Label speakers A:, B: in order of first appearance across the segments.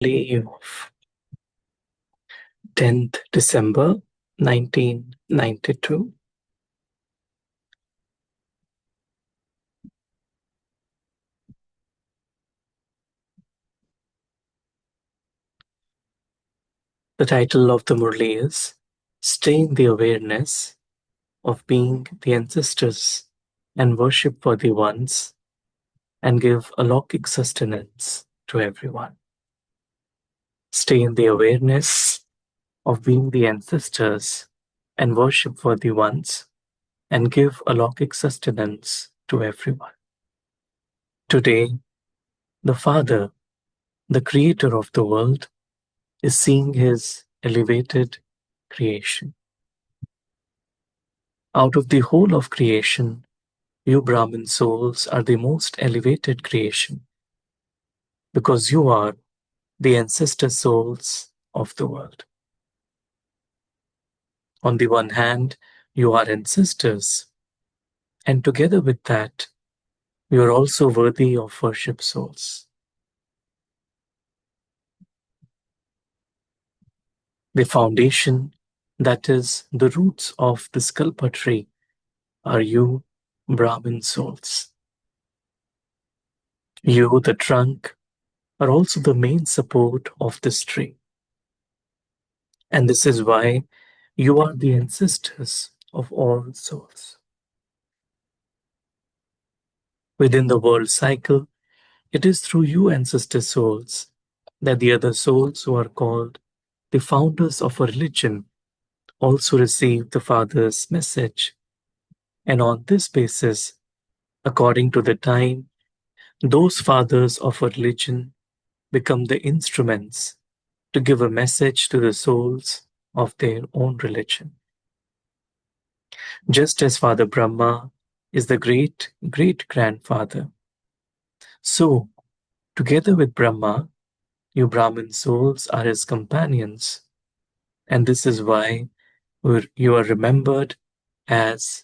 A: Day of 10th December 1992. The title of the Murli is Stay in the Awareness of Being the Ancestors and Worship Worthy Ones and Give Alokik Sustenance to Everyone. Stay in the awareness of being the ancestors and worship worthy ones and give alokik sustenance to everyone. Today, the Father, the Creator of the world, is seeing his elevated creation. Out of the whole of creation, you Brahmin souls are the most elevated creation because you are the ancestor souls of the world. On the one hand, you are ancestors, and together with that, you are also worthy of worship souls. The foundation, that is, the roots of the Kalpa tree, are you, Brahmin souls. You, the trunk, are also the main support of this tree. And this is why you are the ancestors of all souls. Within the world cycle, it is through you, ancestor souls, that the other souls who are called the founders of a religion also receive the Father's message. And on this basis, according to the time, those fathers of a religion become the instruments to give a message to the souls of their own religion. Just as Father Brahma is the great-great-grandfather, so, together with Brahma, you Brahmin souls are his companions, and this is why you are remembered as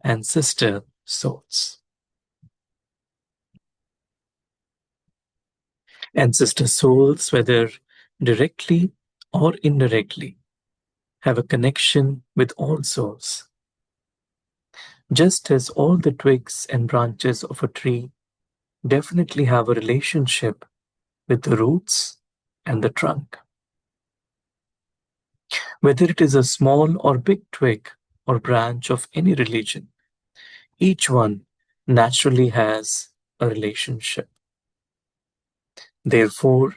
A: ancestor souls. Ancestor souls, whether directly or indirectly, have a connection with all souls. Just as all the twigs and branches of a tree definitely have a relationship with the roots and the trunk. Whether it is a small or big twig or branch of any religion, each one naturally has a relationship. Therefore,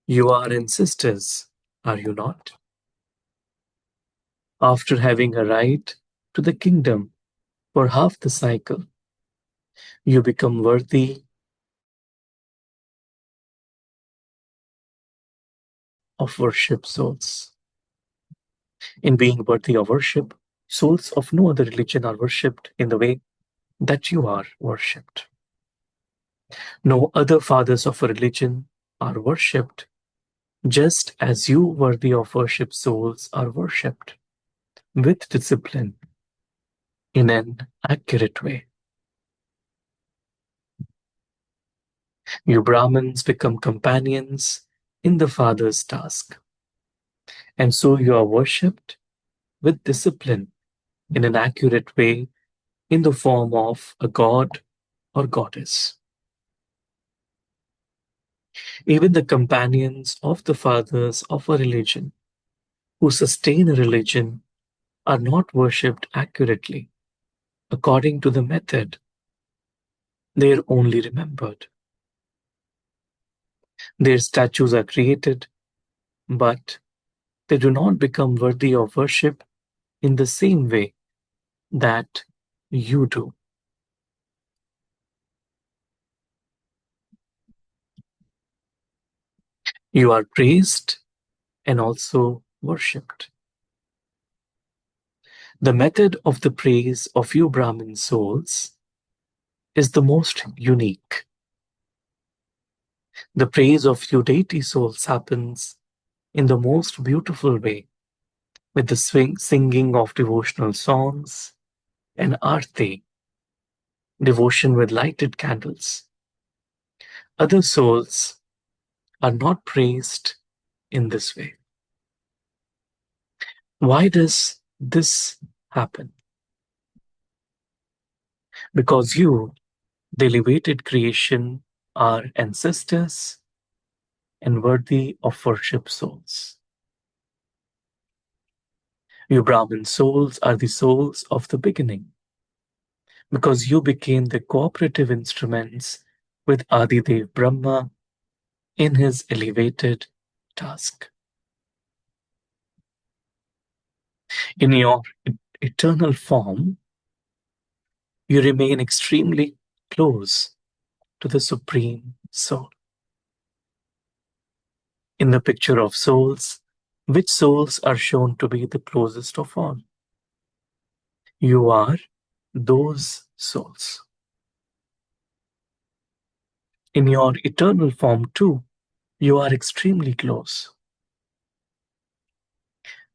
A: you are ancestors, are you not? After having arrived to the kingdom for half the cycle, you become worthy of worship souls. In being worthy of worship, souls of no other religion are worshipped in the way that you are worshipped. No other fathers of a religion are worshipped just as you worthy of worship souls are worshipped with discipline in an accurate way. You Brahmins become companions in the Father's task, and so you are worshipped with discipline in an accurate way in the form of a god or goddess. Even the companions of the fathers of a religion who sustain a religion are not worshipped accurately according to the method. They are only remembered. Their statues are created, but they do not become worthy of worship in the same way that you do. You are praised and also worshipped. The method of the praise of you Brahmin souls is the most unique. The praise of you deity souls happens in the most beautiful way with the singing of devotional songs and arti, devotion with lighted candles. Other souls are not praised in this way. Why does this happen? Because you, the elevated creation, are ancestors and worthy of worship souls. You Brahmin souls are the souls of the beginning, because you became the cooperative instruments with Adidev Brahma in his elevated task. In your eternal form, you remain extremely close to the Supreme Soul. In the picture of souls, which souls are shown to be the closest of all? You are those souls. In your eternal form, too, you are extremely close.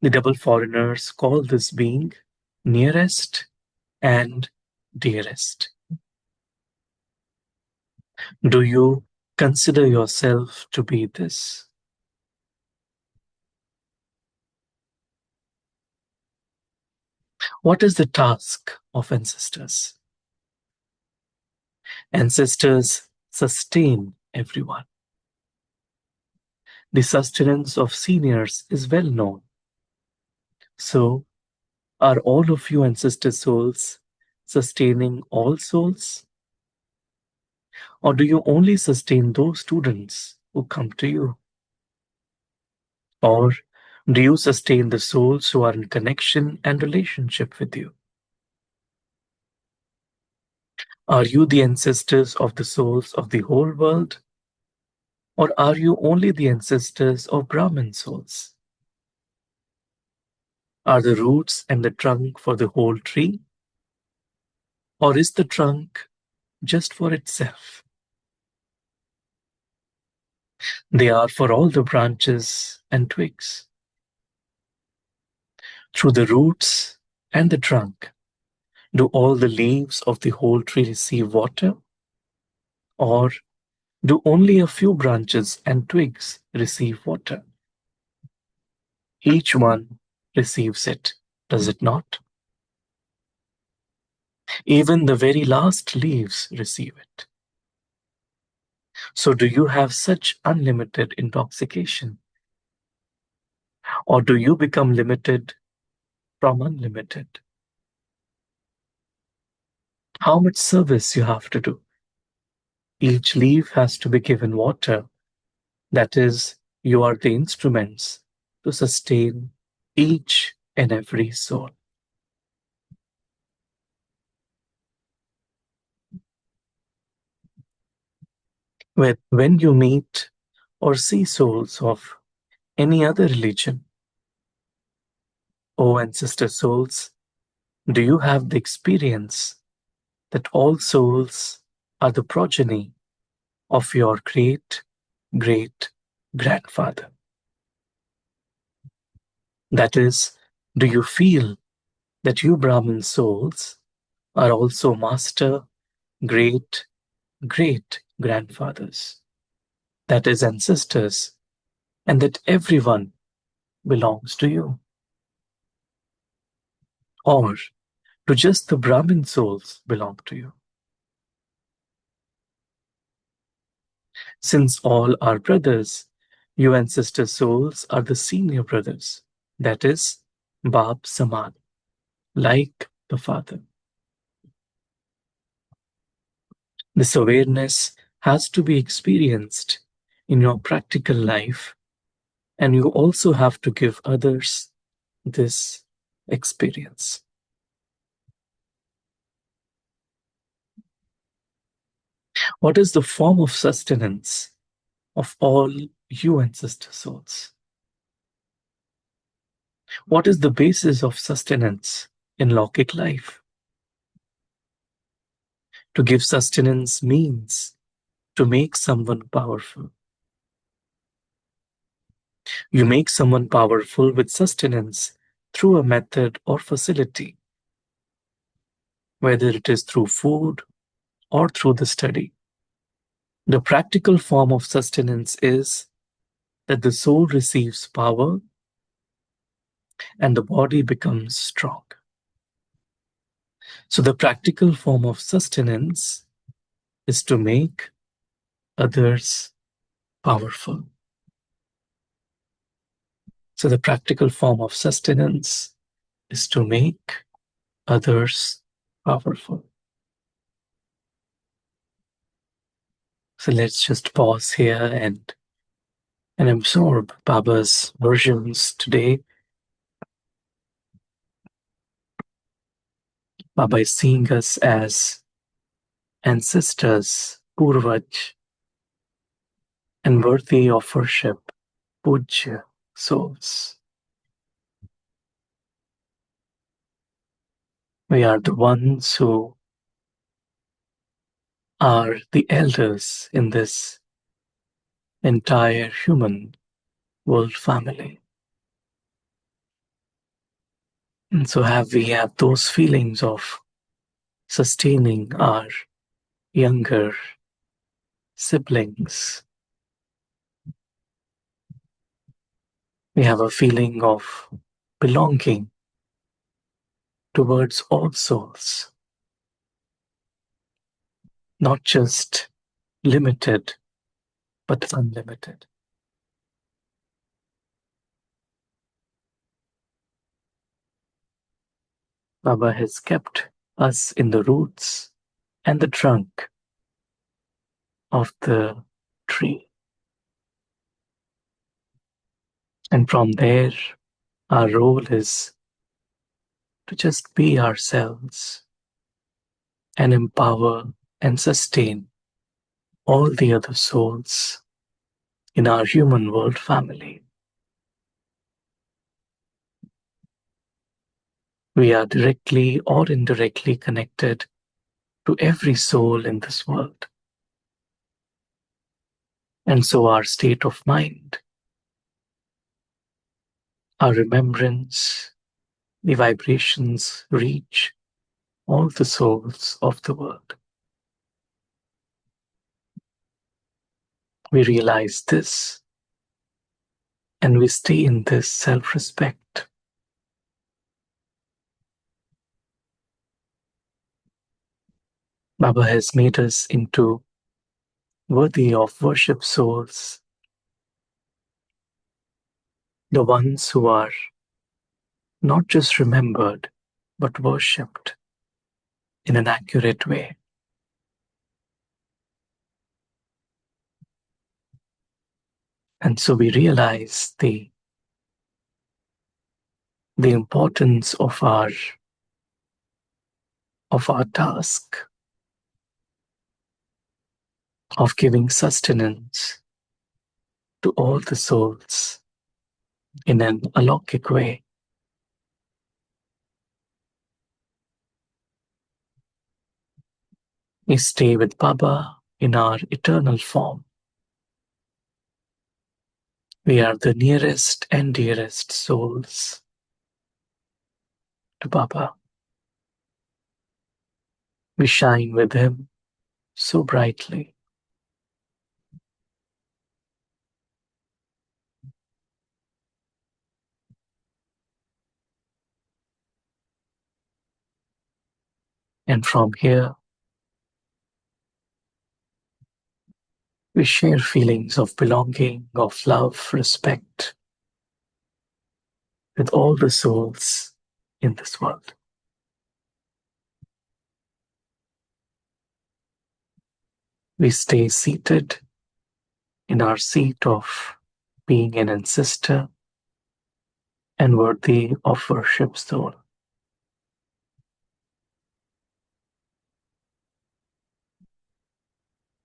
A: The double foreigners call this being nearest and dearest. Do you consider yourself to be this? What is the task of ancestors? Ancestors sustain everyone. The sustenance of seniors is well known. So, are all of you ancestor souls sustaining all souls? Or do you only sustain those students who come to you? Or do you sustain the souls who are in connection and relationship with you? Are you the ancestors of the souls of the whole world? Or are you only the ancestors of Brahmin souls? Are the roots and the trunk for the whole tree? Or is the trunk just for itself? They are for all the branches and twigs. Through the roots and the trunk, do all the leaves of the whole tree receive water? Or do only a few branches and twigs receive water? Each one receives it, does it not? Even the very last leaves receive it. So do you have such unlimited intoxication? Or do you become limited from unlimited? How much service you have to do? Each leaf has to be given water. That is, you are the instruments to sustain each and every soul. When you meet or see souls of any other religion, O ancestor souls, do you have the experience that all souls are the progeny of your great great grandfather? That is, do you feel that you Brahmin souls are also master great great grandfathers, that is, ancestors, and that everyone belongs to you? Or do just the Brahmin souls belong to you? Since all are brothers, you ancestor souls are the senior brothers, that is, Bab Saman, like the father. This awareness has to be experienced in your practical life, and you also have to give others this experience. What is the form of sustenance of all you ancestor souls? What is the basis of sustenance in Lokik life? To give sustenance means to make someone powerful. You make someone powerful with sustenance through a method or facility, whether it is through food or through the study. The practical form of sustenance is that the soul receives power and the body becomes strong. So, the practical form of sustenance is to make others powerful. So, the practical form of sustenance is to make others powerful. So, let's just pause here and absorb Baba's versions today. Baba is seeing us as ancestors, Purvaj, and worthy of worship, Pujya souls. We are the ones who are the elders in this entire human world family. And so we have those feelings of sustaining our younger siblings. We have a feeling of belonging towards all souls, not just limited, but unlimited. Baba has kept us in the roots and the trunk of the tree. And from there, our role is to just be ourselves and empower and sustain all the other souls in our human world family. We are directly or indirectly connected to every soul in this world. And so our state of mind, our remembrance, the vibrations reach all the souls of the world. We realize this and we stay in this self-respect. Baba has made us into worthy of worship souls, the ones who are not just remembered, but worshipped in an accurate way. And so we realize the importance of our task of giving sustenance to all the souls in an alokik way. We stay with Baba in our eternal form. We are the nearest and dearest souls to Baba. We shine with him so brightly. And from here, we share feelings of belonging, of love, respect with all the souls in this world. We stay seated in our seat of being an ancestor and worthy of worship soul.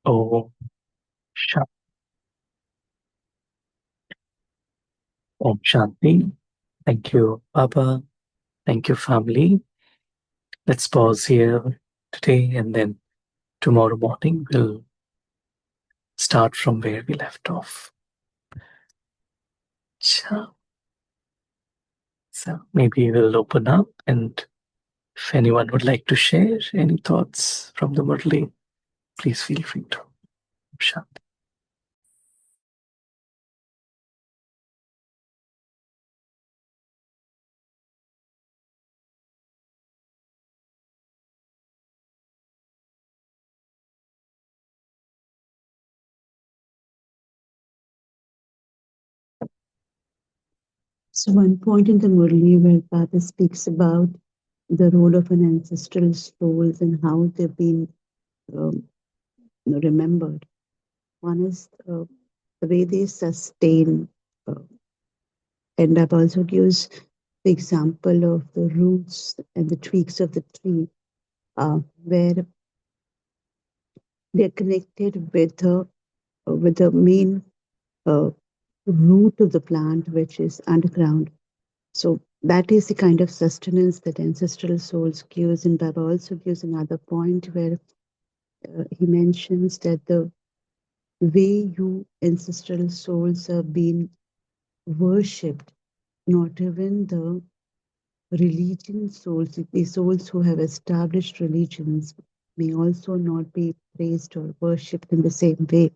A: Om Shanti. Om Shanti. Thank you, Baba. Thank you, family. Let's pause here today and then tomorrow morning we'll start from where we left off. So maybe we'll open up, and if anyone would like to share any thoughts from the Murli, please feel free to. Shanti.
B: So, one point in the Murli where Baba speaks about the role of an ancestral souls and how they've been um, remembered. One is the way they sustain, uh, and Baba also gives the example of the roots and the twigs of the tree, where they're connected with the main uh, root of the plant, which is underground. So that is the kind of sustenance that ancestral souls gives. And Baba also gives another point where he mentions that the way you ancestral souls are being worshipped, not even the religion souls, the souls who have established religions may also not be praised or worshipped in the same way.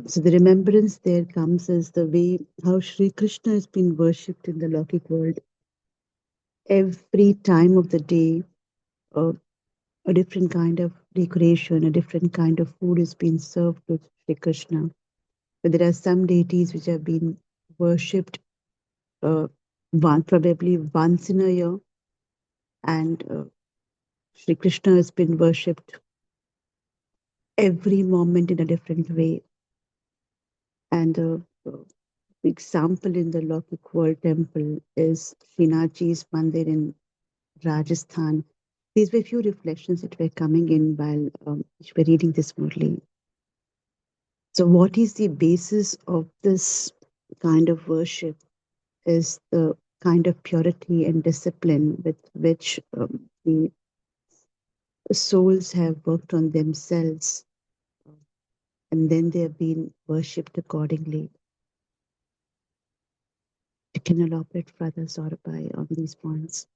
B: So the remembrance there comes as the way how Sri Krishna has been worshipped in the Lokik world. Every time of the day, uh, a different kind of decoration, a different kind of food is being served to Sri Krishna. But there are some deities which have been worshipped probably once in a year, and Sri Krishna has been worshipped every moment in a different way. And the example in the Lokik World Temple is Srinathji's Mandir in Rajasthan. These were few reflections that were coming in while we were reading this Murli. So, what is the basis of this kind of worship? Is the kind of purity and discipline with which the souls have worked on themselves, and then they have been worshipped accordingly. You can elaborate further, Saurabai, on these points.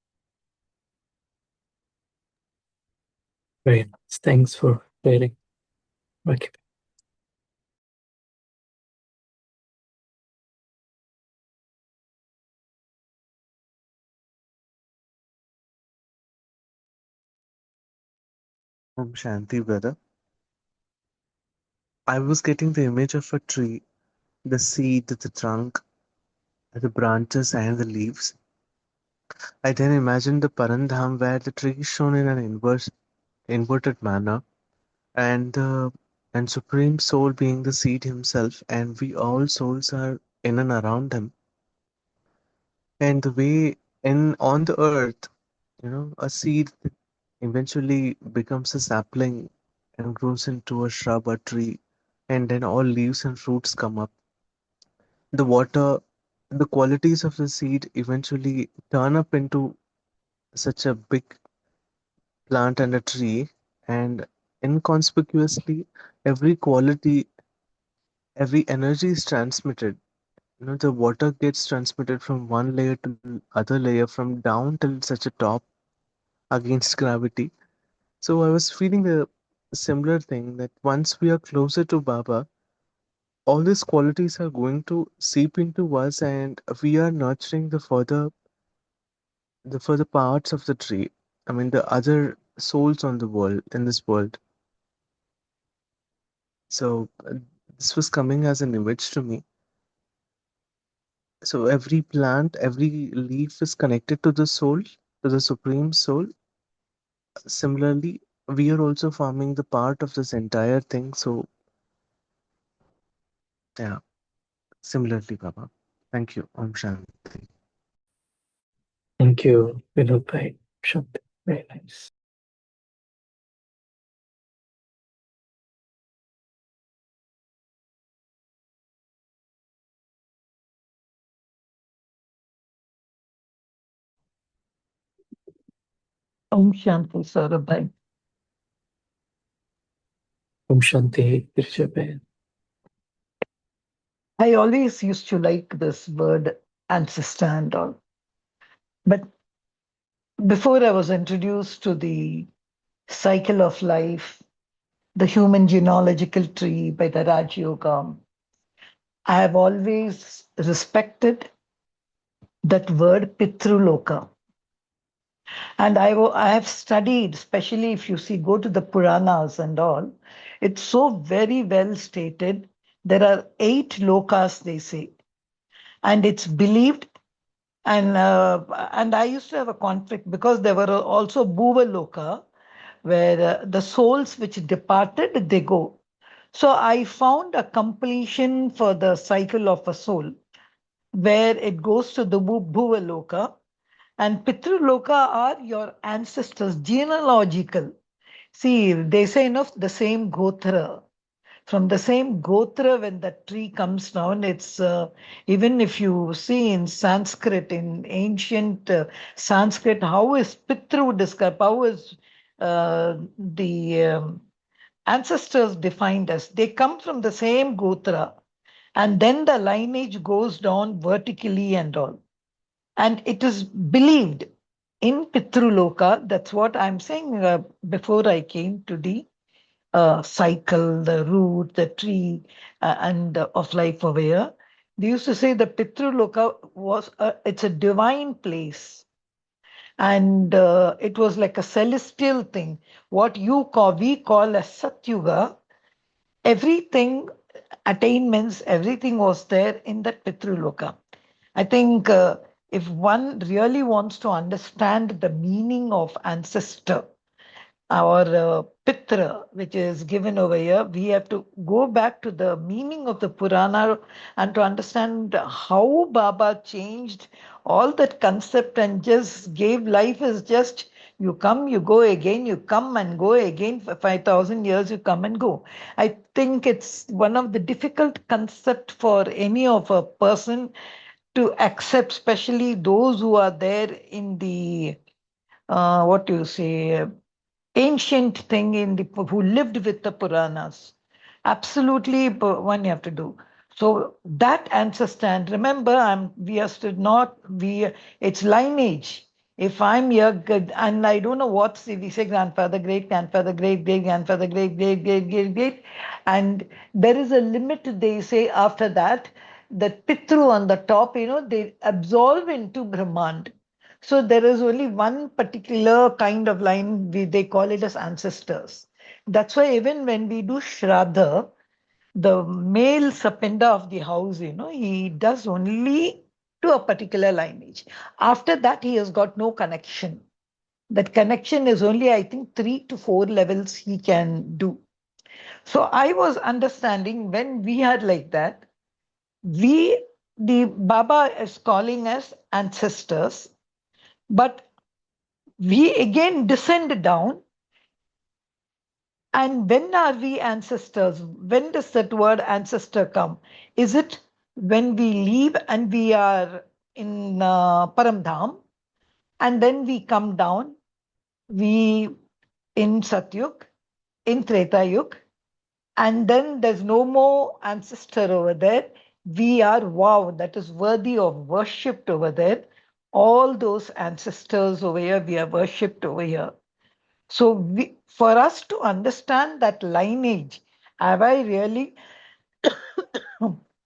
A: Very nice. Thanks for sharing. Okay.
C: Shanti, brother. I was getting the image of a tree, the seed, the trunk, the branches, and the leaves. I then imagined the Parandham where the tree is shown in an inverted manner, and the and Supreme Soul being the seed himself, and we all souls are in and around him. And the way in on the earth, a seed eventually becomes a sapling and grows into a shrub or tree, and then all leaves and fruits come up. The water, the qualities of the seed eventually turn up into such a big plant and a tree, and inconspicuously, every quality, every energy is transmitted. The water gets transmitted from one layer to the other layer, from down till such a top against gravity. So I was feeling a similar thing that once we are closer to Baba, all these qualities are going to seep into us, and we are nurturing the further parts of the tree. I mean, the other souls on the world in this world. So this was coming as an image to me. So every plant, every leaf is connected to the soul, to the supreme soul. Similarly, we are also forming the part of this entire thing. So yeah, similarly, Baba. Thank you. Om Shanti.
A: Thank you, Vinodbhai. Shanti. Very nice.
D: Om Shanti Saurabhai.
A: Om Shanti, Girishabhay.
D: I always used to like this word ancestor and all. But before I was introduced to the cycle of life, the human genealogical tree by the Rajyoga, I have always respected that word Pitruloka. And I have studied, especially if you see, go to the Puranas and all, it's so very well stated. There are 8 lokas, they say. And it's believed And I used to have a conflict because there were also Bhuva Loka, where the souls which departed, they go. So I found a completion for the cycle of a soul, where it goes to the Bhuva Loka, and Pitru Loka are your ancestors, genealogical. See, they say enough the same Gotra. From the same Gotra, when the tree comes down, it's even if you see in Sanskrit, in ancient Sanskrit, how is Pitru described? How is the ancestors defined as? They come from the same Gotra, and then the lineage goes down vertically and all. And it is believed in Pitruloka, that's what I'm saying before I came to the cycle, the root, the tree, and of life over here. They used to say the Pitruloka it's a divine place. And it was like a celestial thing. What we call as Satyuga, everything, attainments, everything was there in that Pitruloka. I think if one really wants to understand the meaning of ancestor, our Pitra, which is given over here, we have to go back to the meaning of the Purana and to understand how Baba changed all that concept and just gave life as just you come, you go again, you come and go again for 5,000 years, you come and go. I think it's one of the difficult concept for any of a person to accept, especially those who are there in the what do you say, ancient thing in the who lived with the Puranas. Absolutely, one you have to do. So that ancestor, and remember, we are still not we. It's lineage. If I'm here, and I don't know what we say, grandfather, great grandfather, great grandfather, great, and there is a limit. They say after that, the pitru on the top, they absolve into Brahmand. So there is only one particular kind of line, they call it as ancestors. That's why even when we do Shraddha, the male Sapinda of the house, he does only to a particular lineage. After that, he has got no connection. That connection is only, I think, 3 to 4 levels he can do. So I was understanding when we had like that, the Baba is calling us ancestors, but we again descend down. And when are we ancestors? When does that word ancestor come? Is it when we leave and we are in Paramdham, and then we come down, we in Satyug, in Treta Yug, and then there's no more ancestor over there. We are, wow, that is worthy of worshipped over there. All those ancestors over here, we are worshipped over here. So for us to understand that lineage, have I really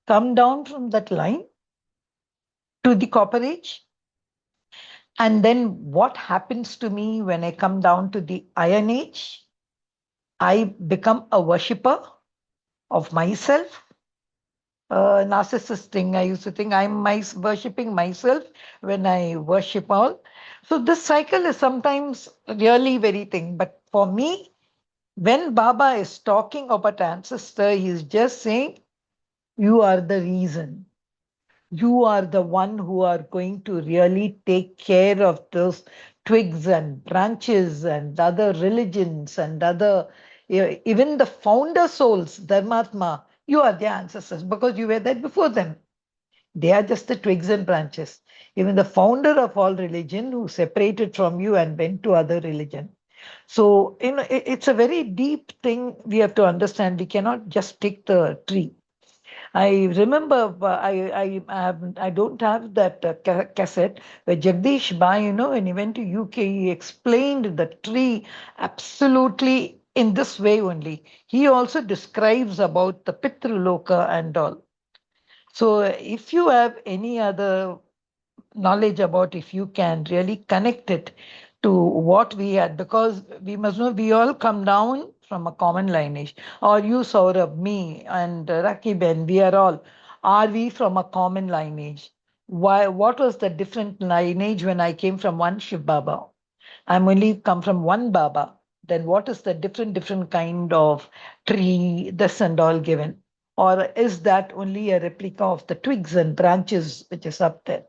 D: come down from that line to the copper age? And then what happens to me when I come down to the iron age? I become a worshipper of myself. Narcissist thing, I used to think I'm worshipping myself when I worship all. So this cycle is sometimes really very thing. But for me, when Baba is talking about ancestor, he's just saying, you are the reason. You are the one who are going to really take care of those twigs and branches and other religions and other, even the founder souls, Dharmatma, you are their ancestors because you were there before them. They are just the twigs and branches. Even the founder of all religion who separated from you and went to other religion. So, it's a very deep thing we have to understand. We cannot just take the tree. I remember I don't have that cassette where Jagdish Bai, when he went to UK, he explained the tree absolutely in this way only. He also describes about the Pitraloka and all. So if you have any other knowledge about, if you can really connect it to what we had, because we must know we all come down from a common lineage. Or you, Saurabh, me, and Rakib, and we are all we from a common lineage? Why? What was the different lineage when I came from one Shiv Baba? I'm only come from one Baba. Then what is the different kind of tree, this and all given? Or is that only a replica of the twigs and branches which is up there?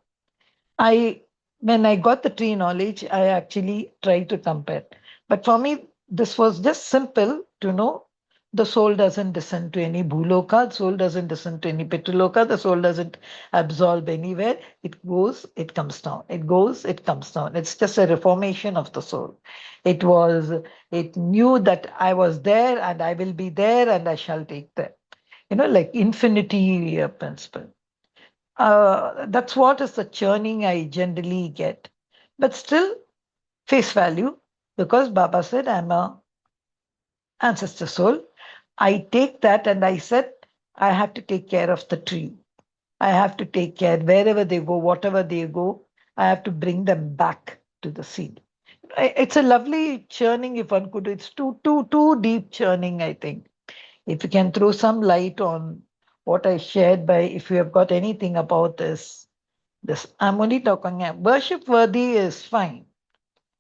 D: I When I got the tree knowledge, I actually tried to compare. But for me, this was just simple to know the soul doesn't descend to any bhuloka, the soul doesn't descend to any pitaloka, the soul doesn't absorb anywhere. It goes, it comes down. It goes, it comes down. It's just a reformation of the soul. It was, it knew that I was there and I will be there and I shall take there. Like infinity principle. That's what is the churning I generally get. But still, face value, because Baba said I'm a ancestor soul. I take that and I said I have to take care of the tree. I have to take care wherever they go, whatever they go. I have to bring them back to the seed. It's a lovely churning. If one could, it's too deep churning. I think if you can throw some light on what I shared by, if you have got anything about this, I'm only talking worship worthy is fine.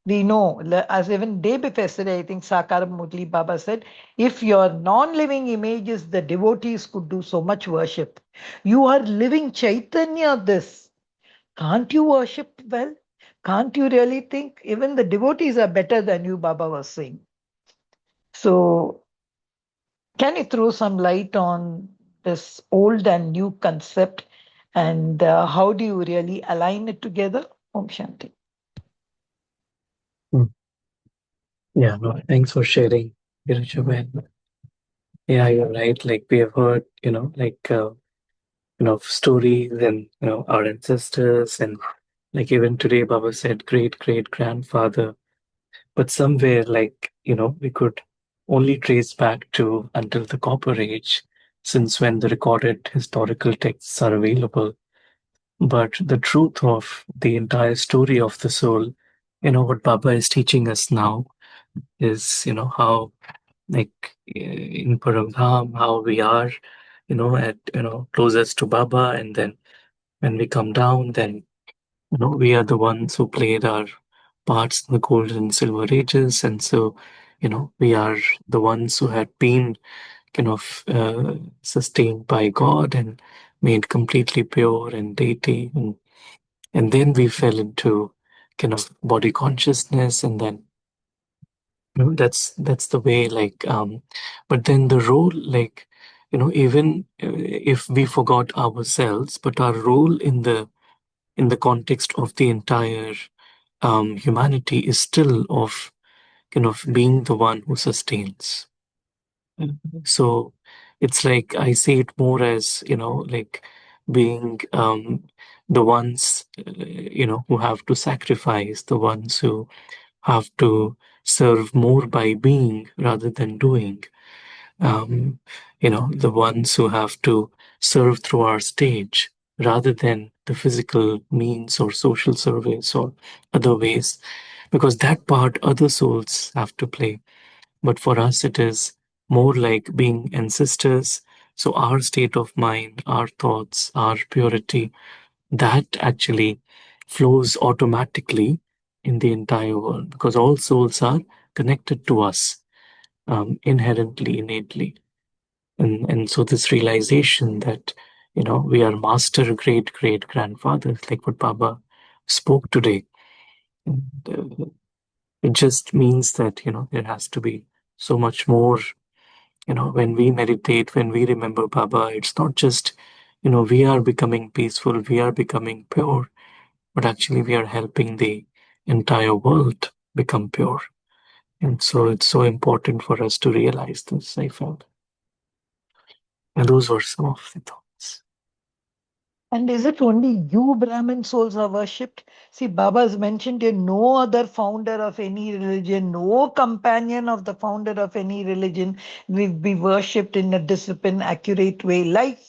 D: We know, as even day before yesterday, I think Sakar Murli Baba said, if your non-living images, the devotees could do so much worship. You are living Chaitanya this. Can't you worship well? Can't you really think? Even the devotees are better than you, Baba was saying. So can you throw some light on this old and new concept, and how do you really align it together? Om Shanti.
A: Hmm. Yeah, no, thanks for sharing, Girija. Yeah, you're right. Like we have heard, stories and our ancestors, and like even today, Baba said great great grandfather. But somewhere, we could only trace back to until the Copper Age, since when the recorded historical texts are available. But the truth of the entire story of the soul, what Baba is teaching us now is, how, in Paramdham, how we are, at, closest to Baba. And then when we come down, then, we are the ones who played our parts in the golden and silver ages. And so, we are the ones who had been sustained by God and made completely pure and deity. And then we fell into kind of body consciousness, and then that's the way, but then the role, even if we forgot ourselves, but our role in the context of the entire humanity is still of kind of being the one who sustains. So it's like I see it more as, being the ones, who have to sacrifice, the ones who have to serve more by being rather than doing. The ones who have to serve through our stage rather than the physical means or social service or other ways, because that part other souls have to play. But for us, it is more like being ancestors. So our state of mind, our thoughts, our purity, that actually flows automatically in the entire world, because all souls are connected to us inherently, innately. And so this realization that, we are master great great grandfathers, like what Baba spoke today. And, it just means that, there has to be so much more. When we meditate, when we remember Baba, it's not just, we are becoming peaceful, we are becoming pure, but actually we are helping the entire world become pure. And so it's so important for us to realize this, I felt. And those were some of the thoughts.
D: And is it only you Brahmin souls are worshipped? See, Baba has mentioned here no other founder of any religion, no companion of the founder of any religion will be worshipped in a disciplined, accurate way like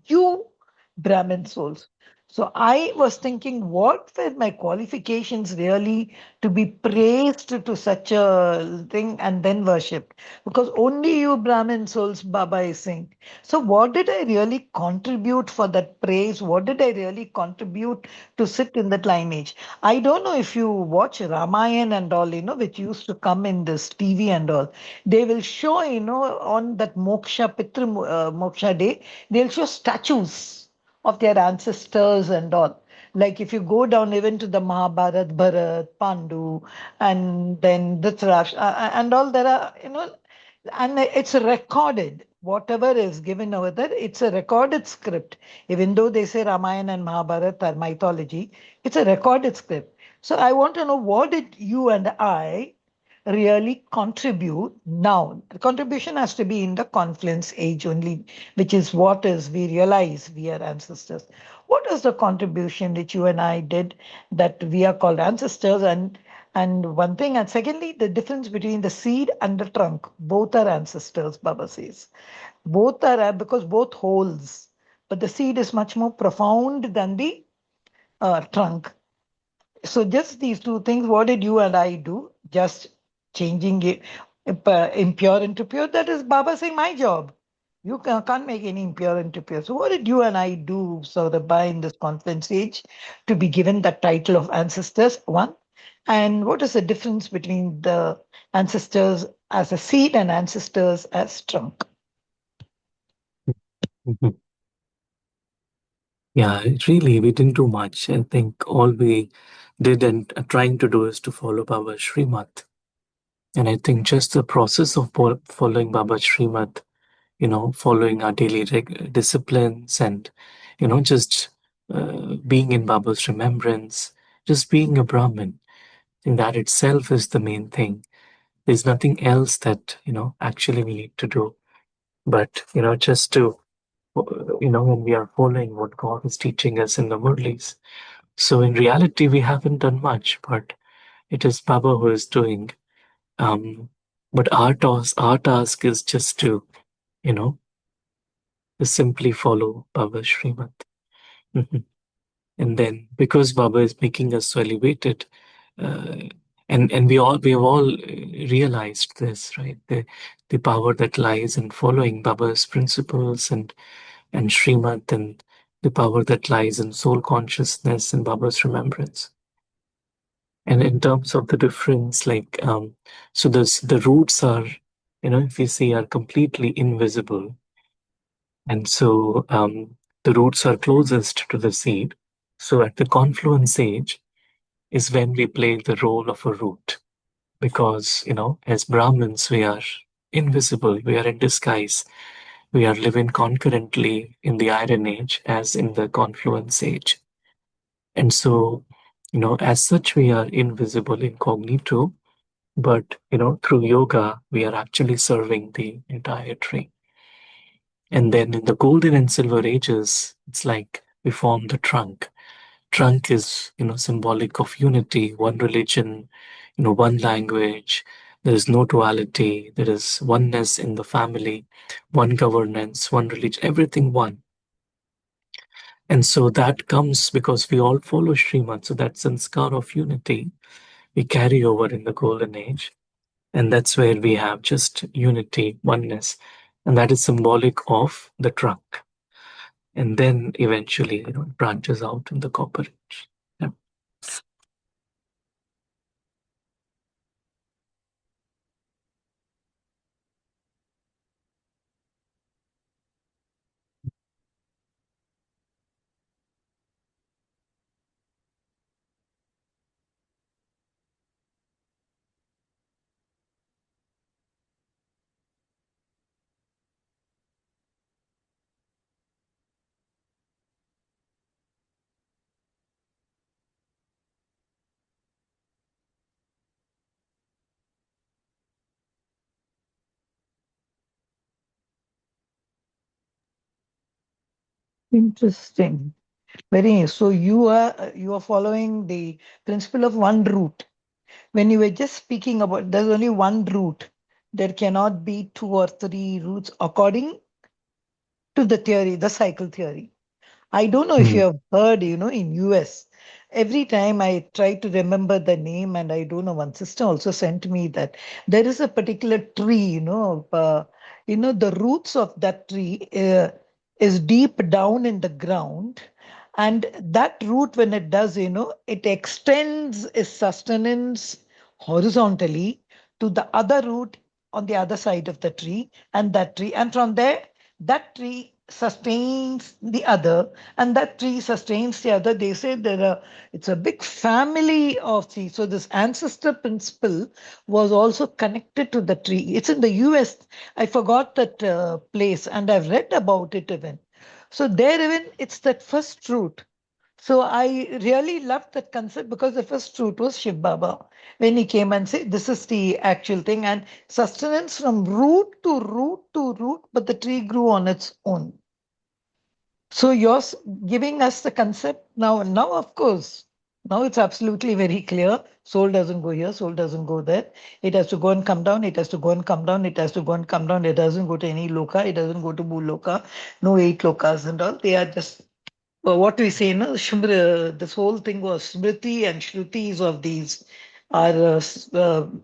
D: you Brahmin souls. So I was thinking, what were my qualifications really to be praised to such a thing and then worshipped? Because only you Brahmin souls Baba is saying. So what did I really contribute for that praise? What did I really contribute to sit in that lineage? I don't know if you watch Ramayana and all, which used to come in this TV and all. They will show, on that Moksha Day, they'll show statues of their ancestors and all. Like if you go down even to the Mahabharat, Bharat, Pandu, and then Dhritarashtra, and all, there are, and it's recorded. Whatever is given over there, it's a recorded script. Even though they say Ramayana and Mahabharata are mythology, it's a recorded script. So I want to know, what did you and I really contribute now? The contribution has to be in the confluence age only, which is what is we realize we are ancestors. What is the contribution that you and I did that we are called ancestors? And one thing, and secondly, the difference between the seed and the trunk. Both are ancestors, Baba says. Both are because both holes. But the seed is much more profound than the trunk. So just these two things, what did you and I do? Just changing it impure into pure. That is Baba saying my job. You can't make any impure into pure. So what did you and I do, Saurabha, in this conference age to be given that title of ancestors? One. And what is the difference between the ancestors as a seed and ancestors as trunk?
A: Mhm. Yeah, really, we didn't do much. I think all we did and are trying to do is to follow Baba's Srimad. And I think just the process of following Baba's Srimad, following our daily disciplines and, just being in Baba's remembrance, just being a Brahmin, I think that itself is the main thing. There's nothing else that, actually we need to do. But, just to, when we are following what God is teaching us in the Murlis. So in reality, we haven't done much, but it is Baba who is doing. Um, but our task is just to, you know, to simply follow Baba's Srimad. Mhm. And then because Baba is making us so elevated, uh, and we have all realized this, right? The power that lies in following Baba's principles and Srimad, and the power that lies in soul consciousness and Baba's remembrance. And in terms of the difference, like so the roots are, if you see, are completely invisible, and so the roots are closest to the seed. So at the confluence age is when we play the role of a root, because as Brahmins we are invisible, we are in disguise, we are living concurrently in the iron age as in the confluence age. And so, as such, we are invisible incognito, but, through yoga, we are actually serving the entire tree. And then in the golden and silver ages, it's like we form the trunk. Trunk is, symbolic of unity, one religion, one language. There is no duality. There is oneness in the family, one governance, one religion, everything one. And so that comes because we all follow Srimad. So that sanskar of unity we carry over in the golden age. And that's where we have just unity, oneness. And that is symbolic of the trunk. And then eventually, it branches out in the copper age. Yeah.
D: Interesting. Very. So you are following the principle of one root. When you were just speaking about there's only one root, there cannot be two or three roots according to the theory, the cycle theory. I don't know if you have heard, in US, every time I try to remember the name, and I don't know, one sister also sent me that there is a particular tree, the roots of that tree is deep down in the ground. And that root, when it does, it extends its sustenance horizontally to the other root on the other side of the tree, and that tree. And from there, that tree sustains the other, and that tree sustains the other. They say it's a big family of trees. So this ancestor principle was also connected to the tree. It's in the US. I forgot that place, and I've read about it even. So there even it's that first root. So I really loved that concept because the first root was Shiv Baba when he came and said, this is the actual thing, and sustenance from root to root to root, but the tree grew on its own. So you're giving us the concept now. Now, of course, now it's absolutely very clear. Soul doesn't go here, soul doesn't go there. It has to go and come down. It has to go and come down. It has to go and come down. It doesn't go to any loka. It doesn't go to Bhuloka. No 8 lokas and all. They are just what we say, no, this whole thing was Smriti and Shrutis of these are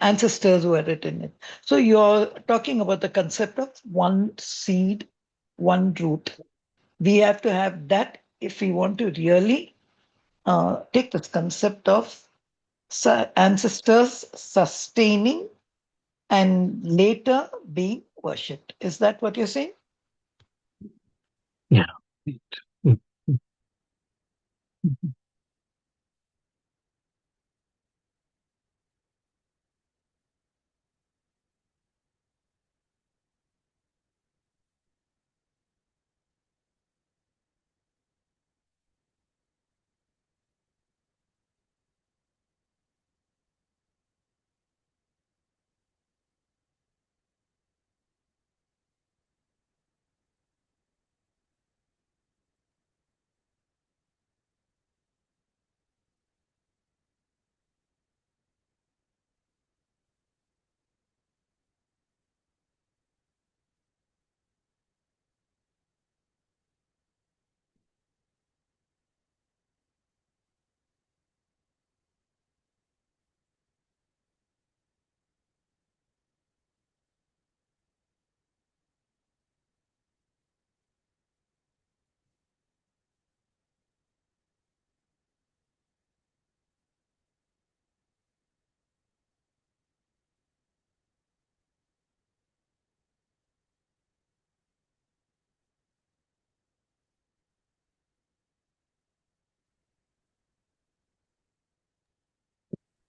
D: ancestors who had written it. So you're talking about the concept of one seed, one root. We have to have that if we want to really take this concept of ancestors sustaining and later being worshipped. Is that what you're saying?
A: Yeah. Mm, mm, mhm.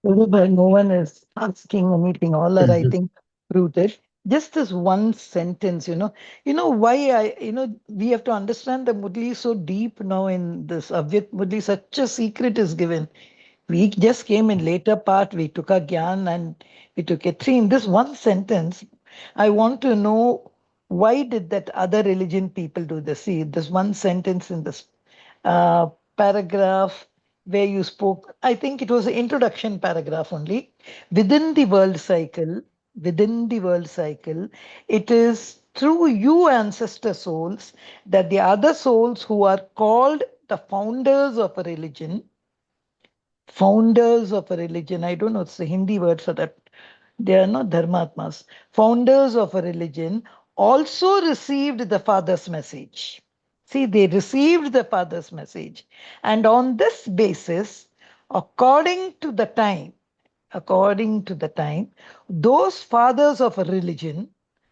D: But no one is asking anything. All are, I
A: Mhm.
D: think, rooted. Just this one sentence, why we have to understand the Murli so deep now in this Avyat Murli, such a secret is given. We just came in later part, we took a gyan and we took a three. In this one sentence, I want to know why did that other religion people do this? See, this one sentence in this uh, paragraph where you spoke, I think it was the introduction paragraph only. Within the world cycle, within the world cycle, it is through you ancestor souls that the other souls who are called the founders of a religion, founders of a religion. I don't know, it's the Hindi word for that. They are not dharmatmas. Founders of a religion also received the Father's message. See, they received the Father's message. And on this basis, according to the time, according to the time, those fathers of a religion,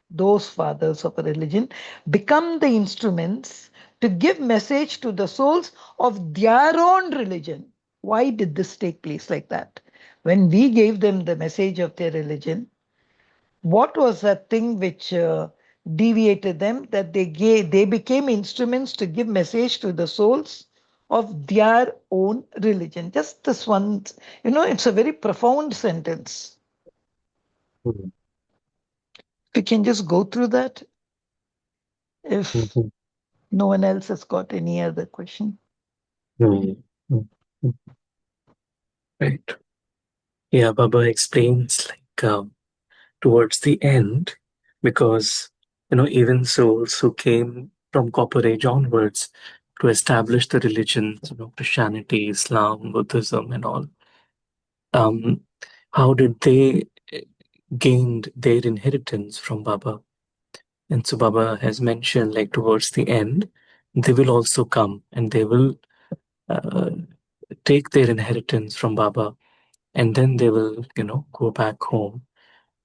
D: those fathers of a religion become the instruments to give message to the souls of their own religion. Why did this take place like that? When we gave them the message of their religion, what was that thing which deviated them that they became instruments to give message to the souls of their own religion? Just this one, it's a very profound sentence.
A: Mhm.
D: We can just go through that if
A: Mhm.
D: no one else has got any other question.
A: Mhm. Mhm. Right. Yeah, Baba explains like towards the end, because even souls who came from Copper Age onwards to establish the religions, Christianity, Islam, Buddhism, and all. Um, how did they gained their inheritance from Baba? And so Baba has mentioned, like towards the end, they will also come and they will uh, take their inheritance from Baba, and then they will, go back home.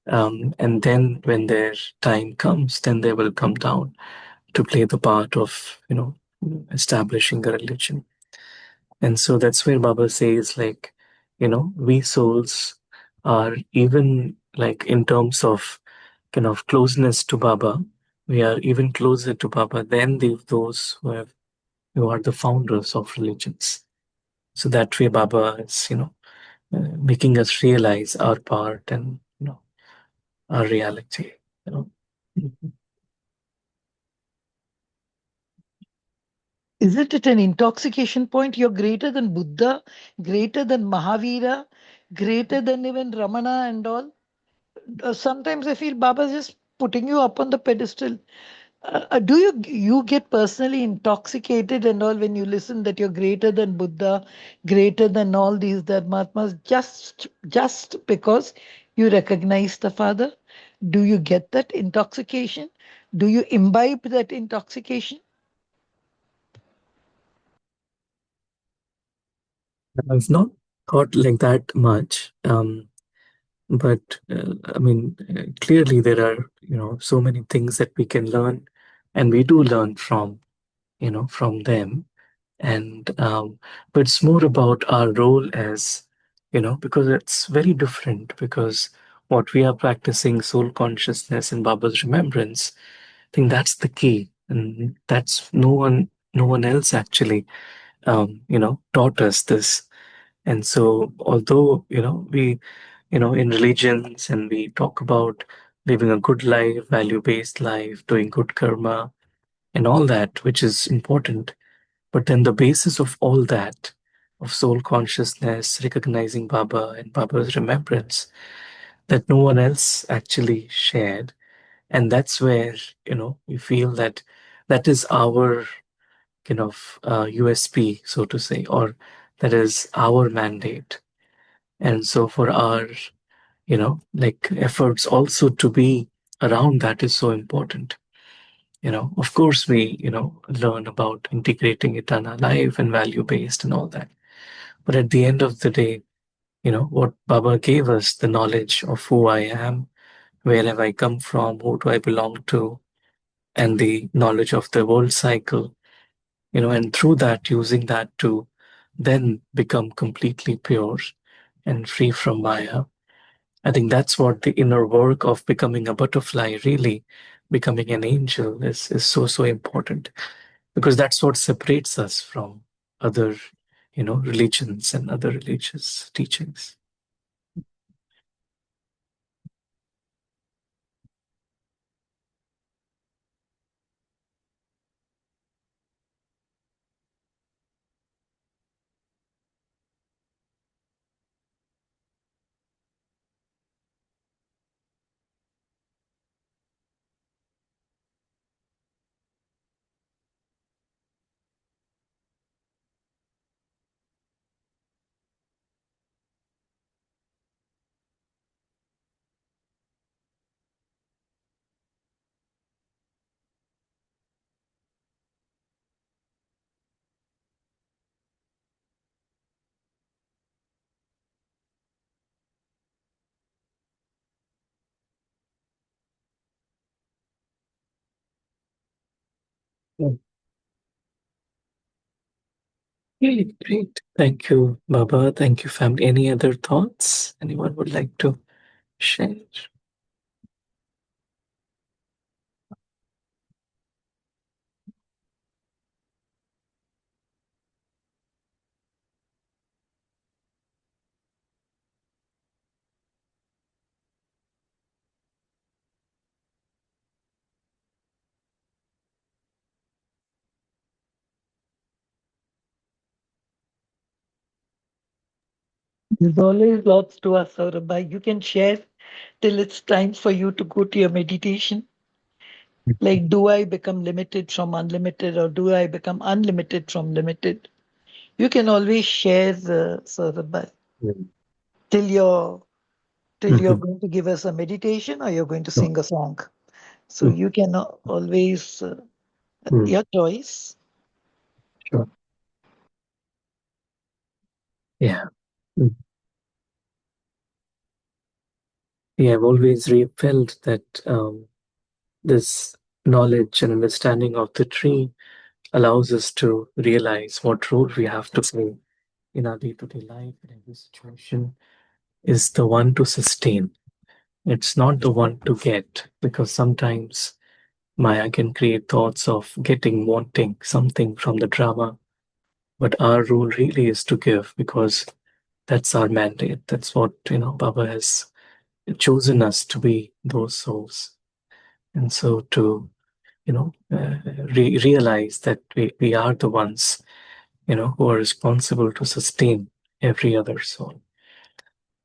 A: And then when their time comes, then they will come down to play the part of, establishing a religion. And so that's where Baba says, like, we souls are even like in terms of kind of closeness to Baba, we are even closer to Baba than those who are the founders of religions. So that way, Baba is, making us realize our part and our reality. You know. Mhm.
D: Isn't it an intoxication point? You're greater than Buddha, greater than Mahavira, greater than even Ramana and all. Sometimes I feel Baba's just putting you up on the pedestal. Do you get personally intoxicated and all when you listen that you're greater than Buddha, greater than all these Dharmatmas, just because you recognize the Father? Do you get that intoxication? Do you imbibe that intoxication?
A: I've not thought like that much, but I mean, clearly there are so many things that we can learn, and we do learn from them. And but it's more about our role as because it's very different, because what we are practicing, soul consciousness and Baba's remembrance, I think that's the key, and that's no one else actually taught us this. And so although we in religions, and we talk about living a good life, value based life, doing good karma and all that, which is important, but then the basis of all that, of soul consciousness, recognizing Baba and Baba's remembrance, that no one else actually shared. And that's where, we feel that that is our kind of USP, so to say, or that is our mandate. And so for our, like efforts also to be around that is so important. Of course, we, learn about integrating it in our life and value based and all that. But at the end of the day, what Baba gave us, the knowledge of who I am, where have I come from, who do I belong to, and the knowledge of the world cycle, and through that, using that to then become completely pure and free from Maya. I think that's what the inner work of becoming a butterfly, really becoming an angel, is so important, because that's what separates us from other religions and other religious teachings. Yeah. Really great. Thank you, Baba. Thank you, family. Any other thoughts anyone would like to share?
D: There's always lots to us, Saurabh. You can share till it's time for you to go to your meditation. Like, do I become limited from unlimited, or do I become unlimited from limited? You can always share the Saurabh,
A: Mm.
D: till you're till you're
A: Mhm.
D: going to give us a meditation or you're going to
A: Sure.
D: sing a song. So
A: Mm.
D: you can always
A: Mm.
D: your choice.
A: Sure. Yeah. Mm. Yeah, I've always felt that this knowledge and understanding of the tree allows us to realize what role we have to play in our day-to-day life in every situation is the one to sustain. It's not the one to get, because sometimes Maya can create thoughts of getting, wanting something from the drama. But our role really is to give, because that's our mandate. That's what, Baba has chosen us to be, those souls. And so to, realize that we are the ones, who are responsible to sustain every other soul.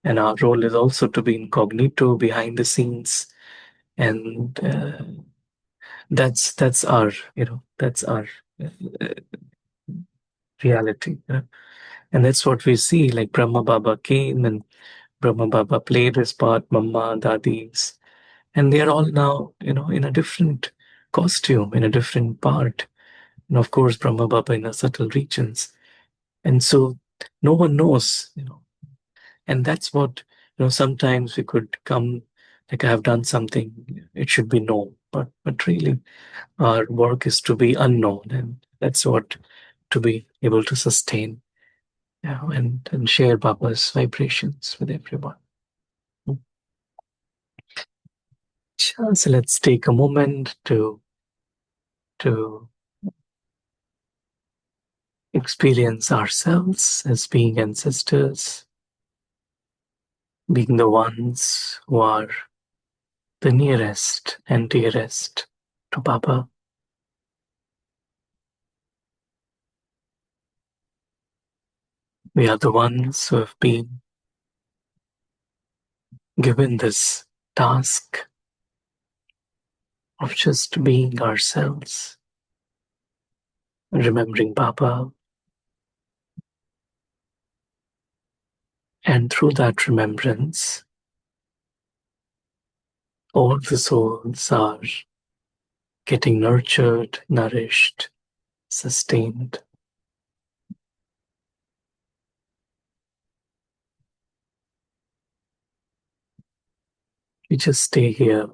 A: And our role is also to be incognito, behind the scenes. And that's our, that's our uh, reality. And that's what we see. Like Brahma Baba came and Brahma Baba played his part, Mama, Dadis, and they are all now, in a different costume, in a different part. And of course, Brahma Baba in the subtle regions. And so no one knows, and that's what, sometimes we could come, like I have done something, it should be known. But really, our work is to be unknown, and that's what, to be able to sustain, and share Baba's vibrations with everyone. Sure. So let's take a moment to experience ourselves as being ancestors, being the ones who are the nearest and dearest to Baba. We are the ones who have been given this task of just being ourselves, remembering Baba, and through that remembrance, all the souls are getting nurtured, nourished, sustained. We just stay here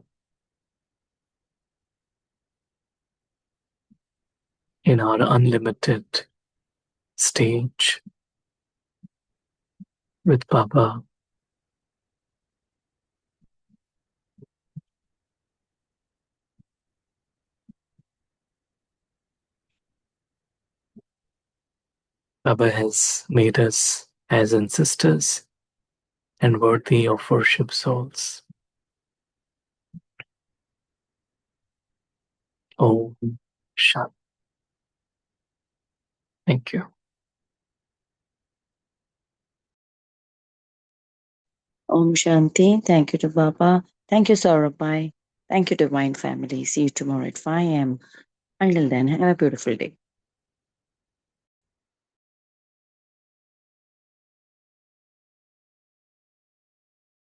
A: in our unlimited stage with Baba. Baba has made us as ancestors and worthy of worship souls. Om Shanti. Thank you.
B: Om Shanti. Thank you to Baba. Thank you, Saurabh. Thank you, Divine Family. See you tomorrow at 5 a.m. Until then, have a beautiful day.